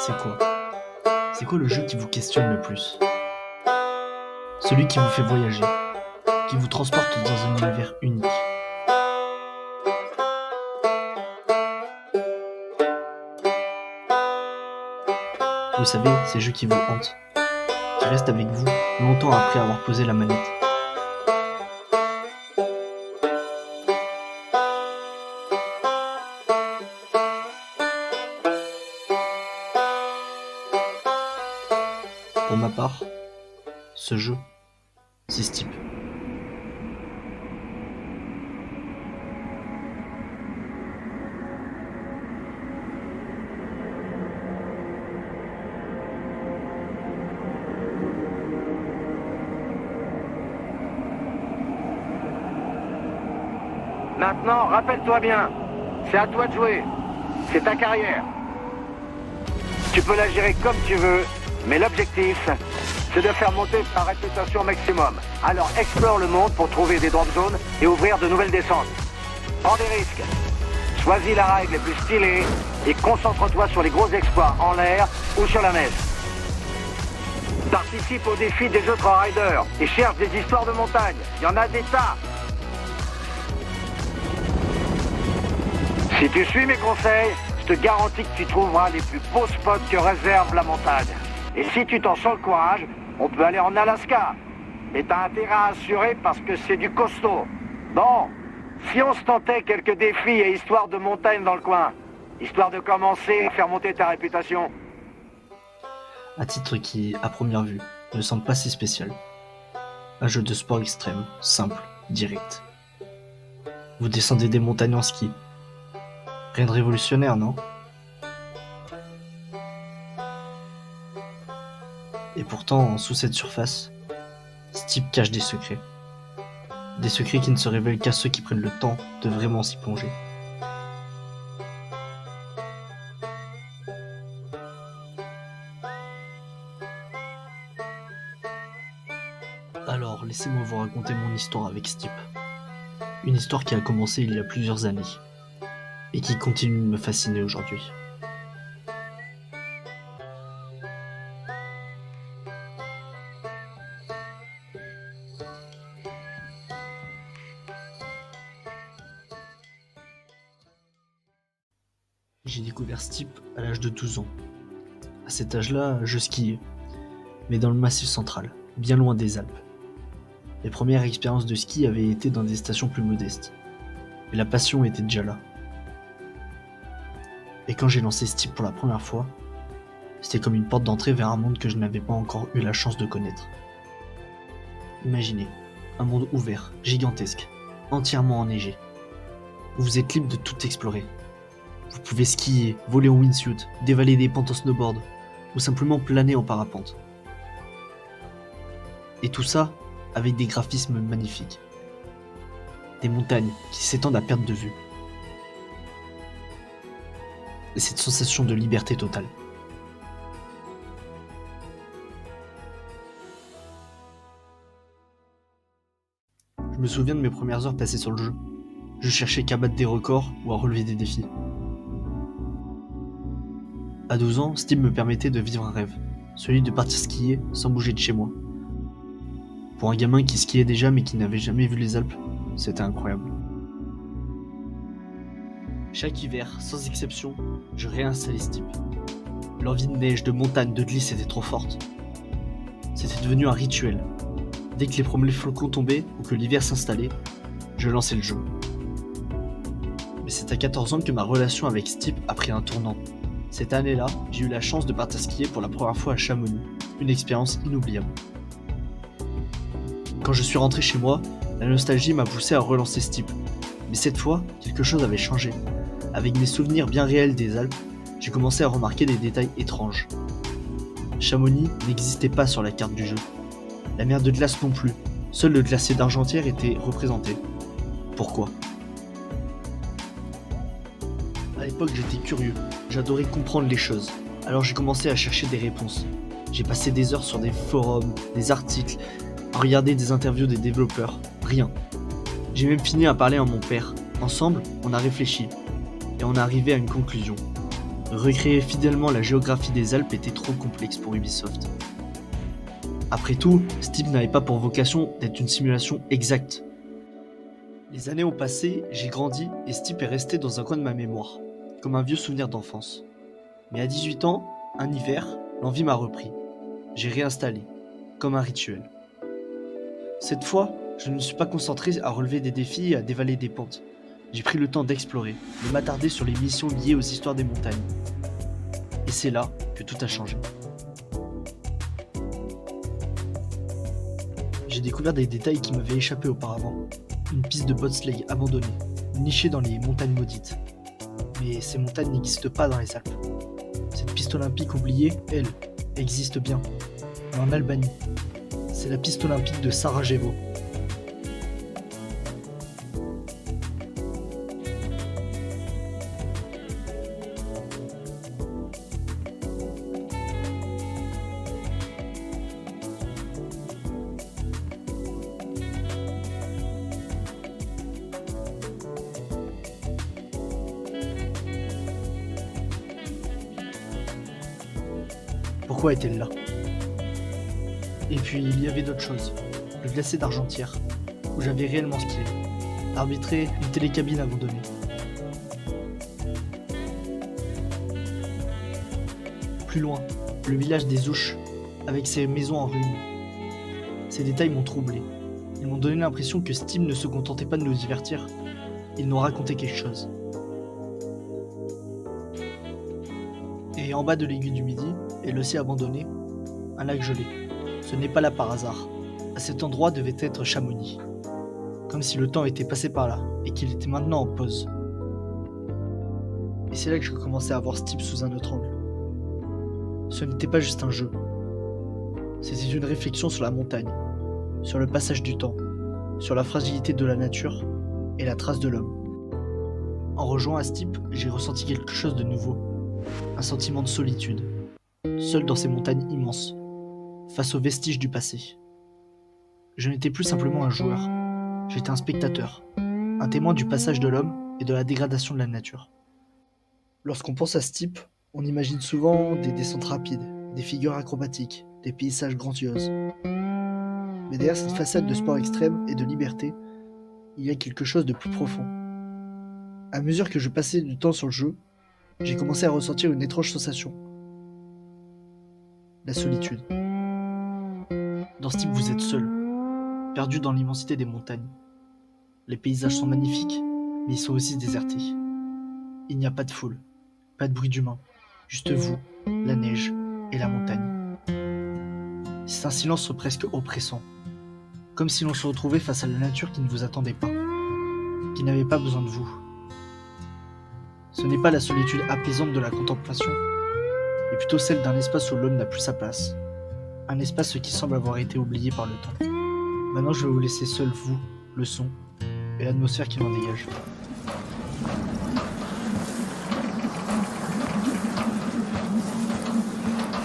C'est quoi? C'est quoi le jeu qui vous questionne le plus? Celui qui vous fait voyager, qui vous transporte dans un univers unique. Vous savez, ces jeux qui vous hantent, qui restent avec vous longtemps après avoir posé la manette. Pour ma part, ce jeu, c'est Steep. Maintenant, rappelle-toi bien, c'est à toi de jouer. C'est ta carrière. Tu peux la gérer comme tu veux, mais l'objectif, c'est de faire monter ta réputation au maximum. Alors explore le monde pour trouver des drop zones et ouvrir de nouvelles descentes. Prends des risques. Choisis la règle la plus stylée et concentre-toi sur les gros exploits en l'air ou sur la neige. Participe aux défis des autres riders et cherche des histoires de montagne. Il y en a des tas. Si tu suis mes conseils, je te garantis que tu trouveras les plus beaux spots que réserve la montagne. Et si tu t'en sens le courage, on peut aller en Alaska. Et t'as intérêt à assurer parce que c'est du costaud. Bon, si on se tentait quelques défis et histoires de montagne dans le coin, histoire de commencer à faire monter ta réputation. Un titre qui, à première vue, ne semble pas si spécial. Un jeu de sport extrême, simple, direct. Vous descendez des montagnes en ski. Rien de révolutionnaire, non? Et pourtant, sous cette surface, Steep cache des secrets. Des secrets qui ne se révèlent qu'à ceux qui prennent le temps de vraiment s'y plonger. Alors, laissez-moi vous raconter mon histoire avec Steep. Une histoire qui a commencé il y a plusieurs années, et qui continue de me fasciner aujourd'hui. J'ai découvert Steep à l'âge de 12 ans. À cet âge-là, je skiais, mais dans le Massif central, bien loin des Alpes. Mes premières expériences de ski avaient été dans des stations plus modestes, mais la passion était déjà là. Et quand j'ai lancé Steep pour la première fois, c'était comme une porte d'entrée vers un monde que je n'avais pas encore eu la chance de connaître. Imaginez, un monde ouvert, gigantesque, entièrement enneigé. Vous êtes libre de tout explorer. Vous pouvez skier, voler en wingsuit, dévaler des pentes en snowboard, ou simplement planer en parapente. Et tout ça avec des graphismes magnifiques. Des montagnes qui s'étendent à perte de vue. Et cette sensation de liberté totale. Je me souviens de mes premières heures passées sur le jeu. Je cherchais qu'à battre des records ou à relever des défis. À 12 ans, Steep me permettait de vivre un rêve, celui de partir skier sans bouger de chez moi. Pour un gamin qui skiait déjà mais qui n'avait jamais vu les Alpes, c'était incroyable. Chaque hiver, sans exception, je réinstallais Steep. L'envie de neige, de montagne, de glisse était trop forte. C'était devenu un rituel. Dès que les premiers flocons tombaient ou que l'hiver s'installait, je lançais le jeu. Mais c'est à 14 ans que ma relation avec Steep a pris un tournant. Cette année-là, j'ai eu la chance de partir skier pour la première fois à Chamonix, une expérience inoubliable. Quand je suis rentré chez moi, la nostalgie m'a poussé à relancer Steep. Mais cette fois, quelque chose avait changé. Avec mes souvenirs bien réels des Alpes, j'ai commencé à remarquer des détails étranges. Chamonix n'existait pas sur la carte du jeu. La mer de glace non plus. Seul le glacier d'Argentière était représenté. Pourquoi ? À l'époque, j'étais curieux. J'adorais comprendre les choses. Alors j'ai commencé à chercher des réponses. J'ai passé des heures sur des forums, des articles, à regarder des interviews des développeurs. Rien. J'ai même fini à parler à mon père. Ensemble, on a réfléchi. Et on est arrivé à une conclusion. Recréer fidèlement la géographie des Alpes était trop complexe pour Ubisoft. Après tout, Steep n'avait pas pour vocation d'être une simulation exacte. Les années ont passé, j'ai grandi et Steep est resté dans un coin de ma mémoire, comme un vieux souvenir d'enfance. Mais à 18 ans, un hiver, l'envie m'a repris. J'ai réinstallé, comme un rituel. Cette fois, je ne me suis pas concentré à relever des défis et à dévaler des pentes. J'ai pris le temps d'explorer, de m'attarder sur les missions liées aux histoires des montagnes. Et c'est là que tout a changé. J'ai découvert des détails qui m'avaient échappé auparavant. Une piste de bobsleigh abandonnée, nichée dans les montagnes maudites. Mais ces montagnes n'existent pas dans les Alpes. Cette piste olympique oubliée, elle, existe bien. Mais en Albanie. C'est la piste olympique de Sarajevo. Pourquoi est-elle là? Et puis il y avait d'autres choses. Le glacier d'Argentière, où j'avais réellement skié. Arbitré une télécabine abandonnée. Plus loin, le village des Ouches, avec ses maisons en ruine. Ces détails m'ont troublé. Ils m'ont donné l'impression que Steam ne se contentait pas de nous divertir. Ils nous racontaient quelque chose. Et en bas de l'aiguille du Midi, et l'océan abandonné, un lac gelé. Ce n'est pas là par hasard. À cet endroit devait être Chamonix. Comme si le temps était passé par là, et qu'il était maintenant en pause. Et c'est là que je commençais à voir Steep sous un autre angle. Ce n'était pas juste un jeu. C'était une réflexion sur la montagne, sur le passage du temps, sur la fragilité de la nature et la trace de l'homme. En rejoignant Steep, j'ai ressenti quelque chose de nouveau. Un sentiment de solitude, seul dans ces montagnes immenses, face aux vestiges du passé. Je n'étais plus simplement un joueur, j'étais un spectateur, un témoin du passage de l'homme et de la dégradation de la nature. Lorsqu'on pense à Steep, on imagine souvent des descentes rapides, des figures acrobatiques, des paysages grandioses. Mais derrière cette façade de sport extrême et de liberté, il y a quelque chose de plus profond. À mesure que je passais du temps sur le jeu, j'ai commencé à ressentir une étrange sensation. La solitude. Dans Steep, vous êtes seul, perdu dans l'immensité des montagnes. Les paysages sont magnifiques, mais ils sont aussi désertés. Il n'y a pas de foule, pas de bruit d'humain, juste vous, la neige et la montagne. C'est un silence presque oppressant, comme si l'on se retrouvait face à la nature qui ne vous attendait pas, qui n'avait pas besoin de vous. Ce n'est pas la solitude apaisante de la contemplation, mais plutôt celle d'un espace où l'homme n'a plus sa place. Un espace qui semble avoir été oublié par le temps. Maintenant, je vais vous laisser seul, vous, le son et l'atmosphère qui m'en dégage.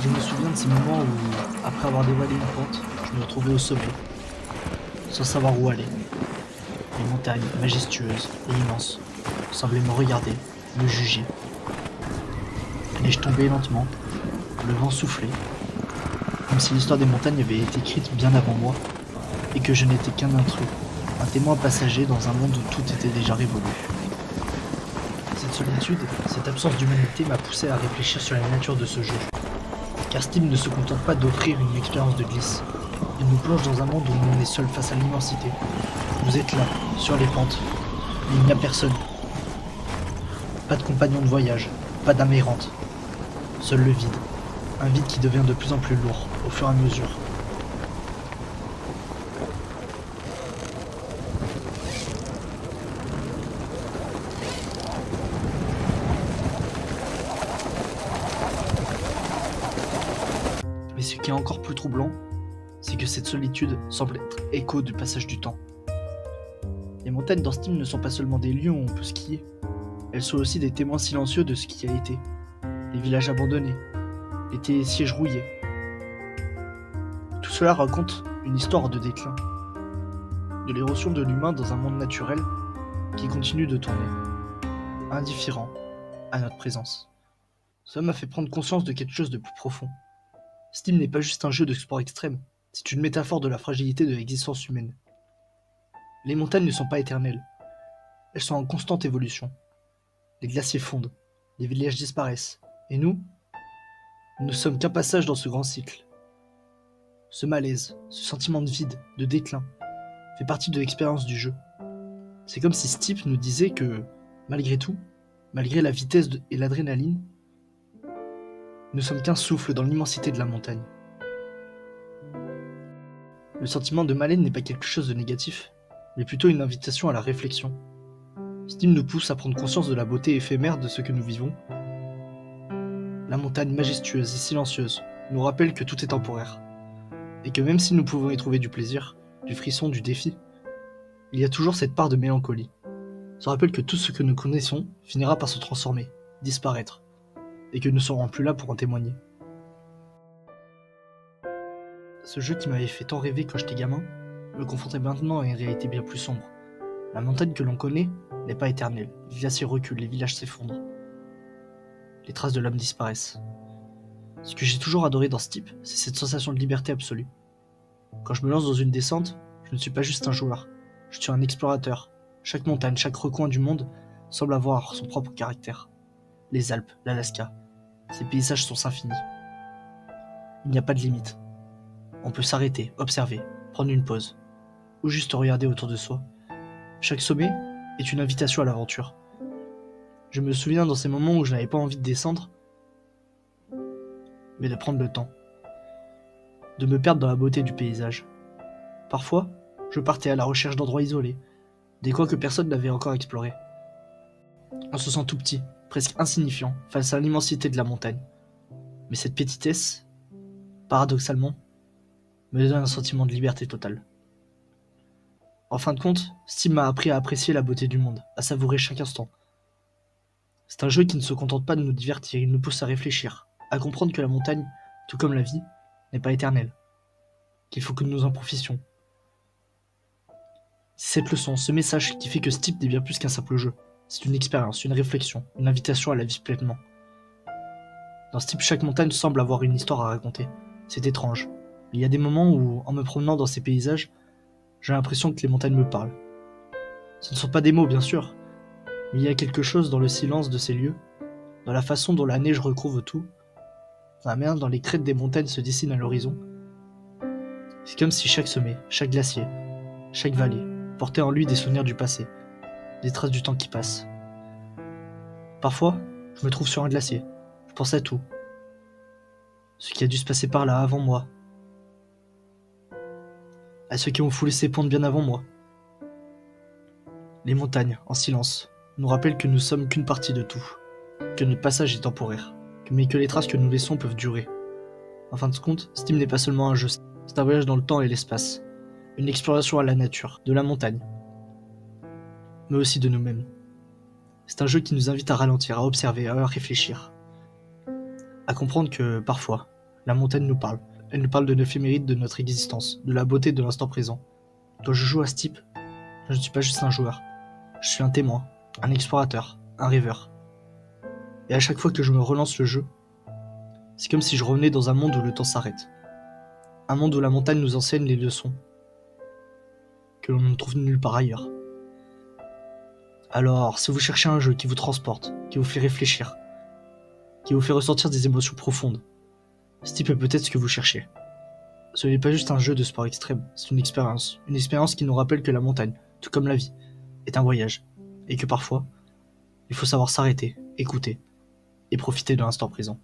Je me souviens de ces moments où, après avoir dévalé une pente, je me retrouvais au sommet, sans savoir où aller. Les montagnes, majestueuses et immenses, semblaient me regarder, me juger. La neige tombait lentement, le vent soufflait, comme si l'histoire des montagnes avait été écrite bien avant moi, et que je n'étais qu'un intrus, un témoin passager dans un monde où tout était déjà révolu. Cette solitude, cette absence d'humanité m'a poussé à réfléchir sur la nature de ce jeu. Car Steam ne se contente pas d'offrir une expérience de glisse. Il nous plonge dans un monde où on est seul face à l'immensité. Vous êtes là, sur les pentes, mais il n'y a personne. Pas de compagnon de voyage, pas d'âme errante. Seul le vide. Un vide qui devient de plus en plus lourd, au fur et à mesure. Mais ce qui est encore plus troublant, c'est que cette solitude semble être écho du passage du temps. Les montagnes dans Steam ne sont pas seulement des lieux où on peut skier, elles sont aussi des témoins silencieux de ce qui a été. Les villages abandonnés, les sièges rouillés. Tout cela raconte une histoire de déclin, de l'érosion de l'humain dans un monde naturel qui continue de tourner, indifférent à notre présence. Cela m'a fait prendre conscience de quelque chose de plus profond. Steam n'est pas juste un jeu de sport extrême, c'est une métaphore de la fragilité de l'existence humaine. Les montagnes ne sont pas éternelles, elles sont en constante évolution. Les glaciers fondent, les villages disparaissent, et nous ne sommes qu'un passage dans ce grand cycle. Ce malaise, ce sentiment de vide, de déclin, fait partie de l'expérience du jeu. C'est comme si Steep nous disait que, malgré tout, malgré la vitesse et l'adrénaline, nous sommes qu'un souffle dans l'immensité de la montagne. Le sentiment de malaise n'est pas quelque chose de négatif, mais plutôt une invitation à la réflexion. Steam nous pousse à prendre conscience de la beauté éphémère de ce que nous vivons. La montagne majestueuse et silencieuse nous rappelle que tout est temporaire, et que même si nous pouvons y trouver du plaisir, du frisson, du défi, il y a toujours cette part de mélancolie. Ça rappelle que tout ce que nous connaissons finira par se transformer, disparaître, et que nous ne serons plus là pour en témoigner. Ce jeu qui m'avait fait tant rêver quand j'étais gamin me confrontait maintenant à une réalité bien plus sombre. La montagne que l'on connaît n'est pas éternelle, les glaciers reculent, les villages s'effondrent. Les traces de l'homme disparaissent. Ce que j'ai toujours adoré dans ce type, c'est cette sensation de liberté absolue. Quand je me lance dans une descente, je ne suis pas juste un joueur, je suis un explorateur. Chaque montagne, chaque recoin du monde semble avoir son propre caractère. Les Alpes, l'Alaska, ces paysages sont infinis. Il n'y a pas de limite. On peut s'arrêter, observer, prendre une pause, ou juste regarder autour de soi. Chaque sommet est une invitation à l'aventure. Je me souviens dans ces moments où je n'avais pas envie de descendre, mais de prendre le temps, de me perdre dans la beauté du paysage. Parfois, je partais à la recherche d'endroits isolés, des coins que personne n'avait encore explorés. On se sent tout petit, presque insignifiant, face à l'immensité de la montagne. Mais cette petitesse, paradoxalement, me donne un sentiment de liberté totale. En fin de compte, Steam m'a appris à apprécier la beauté du monde, à savourer chaque instant. C'est un jeu qui ne se contente pas de nous divertir, il nous pousse à réfléchir, à comprendre que la montagne, tout comme la vie, n'est pas éternelle, qu'il faut que nous en profitions. C'est cette leçon, ce message qui fait que Steep n'est bien plus qu'un simple jeu. C'est une expérience, une réflexion, une invitation à la vivre pleinement. Dans Steep, chaque montagne semble avoir une histoire à raconter. C'est étrange. Il y a des moments où, en me promenant dans ces paysages, j'ai l'impression que les montagnes me parlent. Ce ne sont pas des mots, bien sûr, mais il y a quelque chose dans le silence de ces lieux, dans la façon dont la neige recouvre tout, dans la manière dont les crêtes des montagnes se dessinent à l'horizon. C'est comme si chaque sommet, chaque glacier, chaque vallée portait en lui des souvenirs du passé, des traces du temps qui passe. Parfois, je me trouve sur un glacier, je pense à tout, ce qui a dû se passer par là avant moi, à ceux qui ont foulé ces pentes bien avant moi. Les montagnes, en silence, nous rappellent que nous sommes qu'une partie de tout, que notre passage est temporaire, mais que les traces que nous laissons peuvent durer. En fin de compte, Steam n'est pas seulement un jeu, c'est un voyage dans le temps et l'espace, une exploration à la nature, de la montagne, mais aussi de nous-mêmes. C'est un jeu qui nous invite à ralentir, à observer, à réfléchir, à comprendre que, parfois, la montagne nous parle. Elle nous parle de l'éphéméride de notre existence, de la beauté de l'instant présent. Quand je joue à Steep, je ne suis pas juste un joueur. Je suis un témoin, un explorateur, un rêveur. Et à chaque fois que je me relance le jeu, c'est comme si je revenais dans un monde où le temps s'arrête. Un monde où la montagne nous enseigne les leçons que l'on ne trouve nulle part ailleurs. Alors, si vous cherchez un jeu qui vous transporte, qui vous fait réfléchir, qui vous fait ressentir des émotions profondes, Steep est peut-être ce que vous cherchez. Ce n'est pas juste un jeu de sport extrême, c'est une expérience qui nous rappelle que la montagne, tout comme la vie, est un voyage, et que parfois, il faut savoir s'arrêter, écouter, et profiter de l'instant présent.